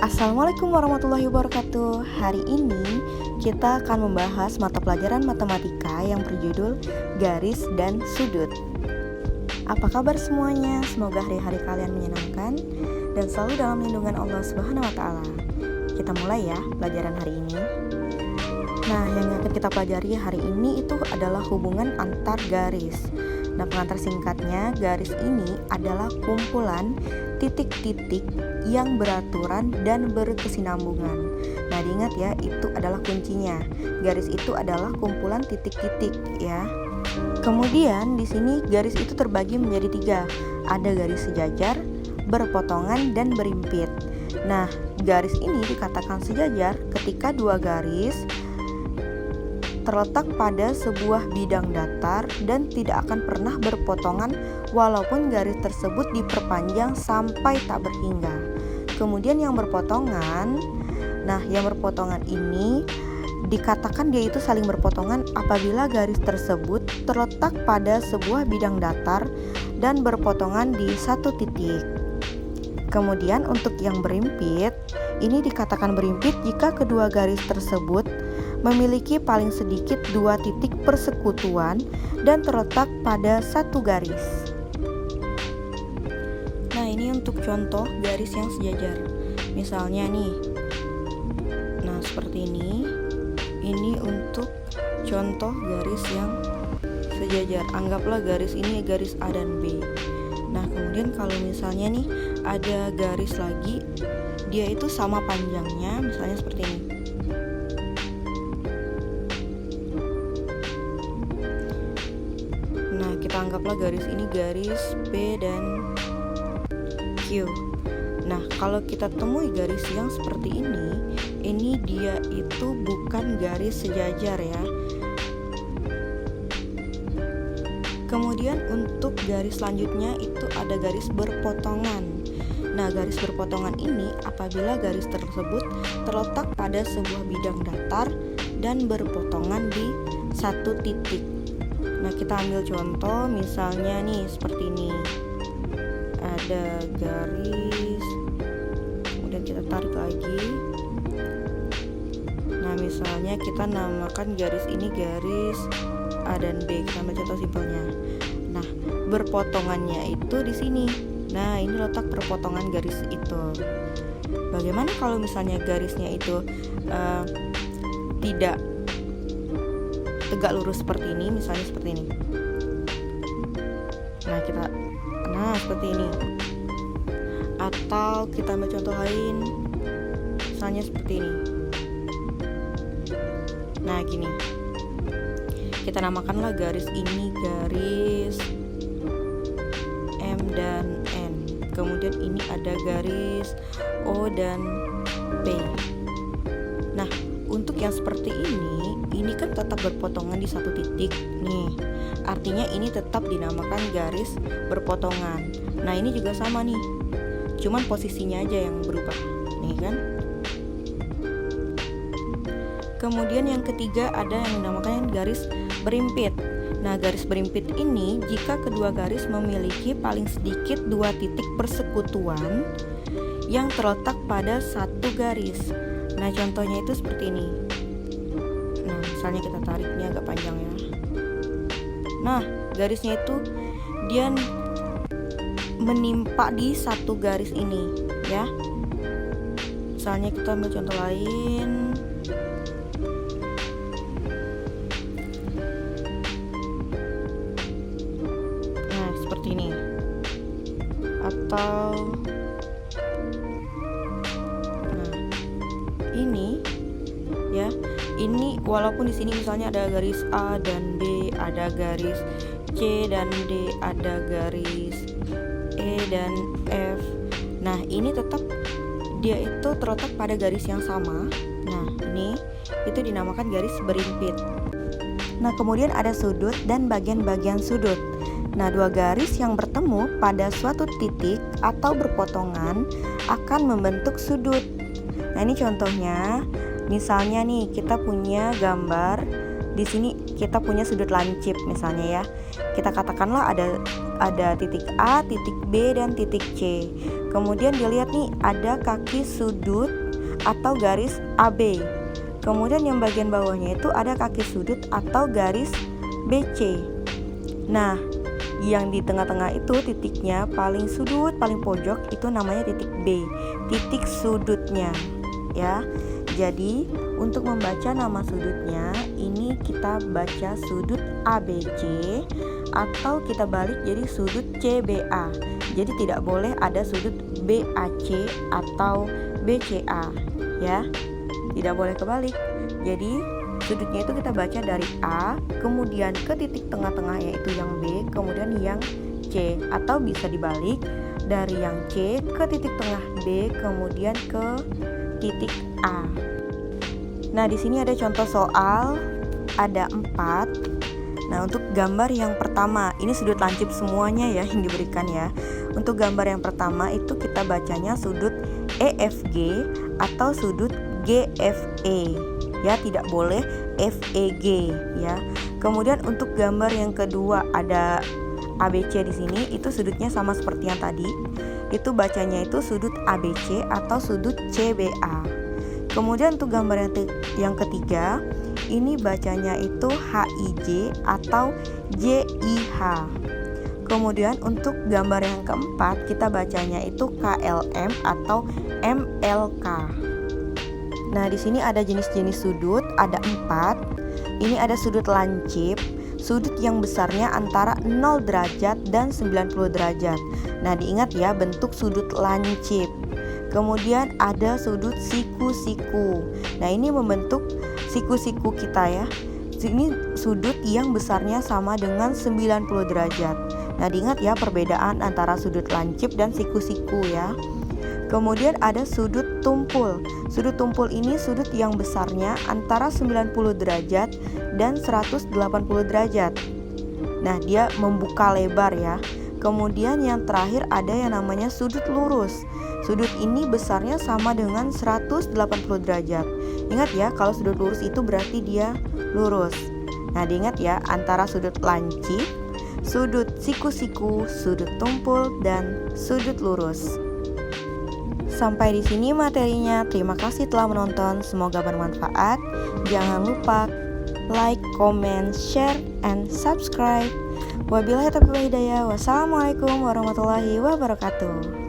Assalamualaikum warahmatullahi wabarakatuh. Hari ini kita akan membahas mata pelajaran matematika yang berjudul garis dan sudut. Apa kabar semuanya? Semoga hari-hari kalian menyenangkan dan selalu dalam lindungan Allah Subhanahu wa taala. Kita mulai ya pelajaran hari ini. Nah, yang akan kita pelajari hari ini itu adalah hubungan antar garis. Nah, pengantar singkatnya, garis ini adalah kumpulan titik-titik yang beraturan dan berkesinambungan. Nah, diingat ya, itu adalah kuncinya. Garis itu adalah kumpulan titik-titik ya. Kemudian di sini garis itu terbagi menjadi 3. Ada garis sejajar, berpotongan, dan berimpit. Nah, garis ini dikatakan sejajar ketika dua garis terletak pada sebuah bidang datar dan tidak akan pernah berpotongan walaupun garis tersebut diperpanjang sampai tak berhingga. Kemudian yang berpotongan, yang berpotongan ini dikatakan dia itu saling berpotongan apabila garis tersebut terletak pada sebuah bidang datar dan berpotongan di satu titik. Kemudian untuk yang berimpit, ini dikatakan berimpit jika kedua garis tersebut memiliki paling sedikit 2 titik persekutuan dan terletak pada satu garis. Nah, ini untuk contoh garis yang sejajar. Misalnya nih, seperti ini. Ini untuk contoh garis yang sejajar. Anggaplah garis ini garis A dan B. Nah, kemudian kalau misalnya nih ada garis lagi, dia itu sama panjangnya, misalnya seperti ini. Nah, kita anggaplah garis ini garis P dan Q. Nah, kalau kita temui garis yang seperti ini dia itu bukan garis sejajar ya. Kemudian untuk garis selanjutnya itu ada garis berpotongan. Nah, garis berpotongan ini apabila garis tersebut terletak pada sebuah bidang datar dan berpotongan di satu titik. Nah, kita ambil contoh misalnya nih seperti ini. Ada garis, kemudian kita tarik lagi. Nah, misalnya kita namakan garis ini garis A dan B. Kita ambil contoh simpelnya. Nah, berpotongannya itu di sini. Nah, ini letak perpotongan garis itu. Bagaimana kalau misalnya garisnya itu tidak tegak lurus seperti ini, misalnya seperti ini. Nah, seperti ini. Atau kita ambil contoh lain, misalnya seperti ini. Nah, gini. Kita namakanlah garis ini garis M dan N. Kemudian ini ada garis O dan P. Nah, untuk yang seperti ini kan tetap berpotongan di satu titik nih. Artinya ini tetap dinamakan garis berpotongan. Nah, ini juga sama nih. Cuman posisinya aja yang berubah. Nih kan? Kemudian yang ketiga ada yang dinamakan garis berimpit. Nah, garis berimpit ini jika kedua garis memiliki paling sedikit 2 titik persekutuan yang terletak pada satu garis. Nah, contohnya itu seperti ini. Nah, misalnya kita tarik, ini agak panjang ya. Nah, garisnya itu dia menimpa di satu garis ini ya. Misalnya kita ambil contoh lain. Nah, seperti ini. Atau ini ya. Ini walaupun di sini misalnya ada garis A dan B, ada garis C dan D, ada garis E dan F. Nah, ini tetap dia itu terletak pada garis yang sama. Nah, ini itu dinamakan garis berimpit. Nah, kemudian ada sudut dan bagian-bagian sudut. Nah, dua garis yang bertemu pada suatu titik atau berpotongan akan membentuk sudut. Nah, ini contohnya. Misalnya nih, kita punya gambar di sini kita punya sudut lancip misalnya ya. Kita katakanlah ada titik A, titik B, dan titik C. Kemudian dilihat nih ada kaki sudut atau garis AB. Kemudian yang bagian bawahnya itu ada kaki sudut atau garis BC. Nah, yang di tengah-tengah itu titiknya paling sudut, paling pojok itu namanya titik B, titik sudutnya ya. Jadi untuk membaca nama sudutnya ini kita baca sudut ABC atau kita balik jadi sudut CBA. Jadi tidak boleh ada sudut BAC atau BCA ya. Tidak boleh kebalik. Jadi sudutnya itu kita baca dari A, kemudian ke titik tengah-tengah yaitu yang B, kemudian yang C, atau bisa dibalik dari yang C ke titik tengah B, kemudian ke titik A. Nah, di sini ada contoh soal, ada 4. Nah, untuk gambar yang pertama, ini sudut lancip semuanya ya yang diberikan ya. Untuk gambar yang pertama itu kita bacanya sudut EFG atau sudut GFE. Ya, tidak boleh FEG ya. Kemudian untuk gambar yang kedua ada ABC di sini, itu sudutnya sama seperti yang tadi. Itu bacanya itu sudut ABC atau sudut CBA. Kemudian untuk gambar yang ketiga, ini bacanya itu HIJ atau JIH. Kemudian untuk gambar yang keempat, kita bacanya itu KLM atau MLK. Nah, di sini ada jenis-jenis sudut, ada 4. Ini ada sudut lancip, sudut yang besarnya antara 0 derajat dan 90 derajat. Nah, diingat ya bentuk sudut lancip. Kemudian ada sudut siku-siku. Nah, ini membentuk siku-siku kita ya. Ini sudut yang besarnya sama dengan 90 derajat. Nah, diingat ya perbedaan antara sudut lancip dan siku-siku ya. Kemudian ada sudut tumpul. Sudut tumpul ini sudut yang besarnya antara 90 derajat dan 180 derajat. Nah, dia membuka lebar ya. Kemudian yang terakhir ada yang namanya sudut lurus. Sudut ini besarnya sama dengan 180 derajat. Ingat ya, kalau sudut lurus itu berarti dia lurus. Nah, diingat ya antara sudut lancip, sudut siku-siku, sudut tumpul, dan sudut lurus. Sampai di sini materinya. Terima kasih telah menonton. Semoga bermanfaat. Jangan lupa like, comment, share, and subscribe. Wabillahi taufiq wal hidayah. Wassalamualaikum warahmatullahi wabarakatuh.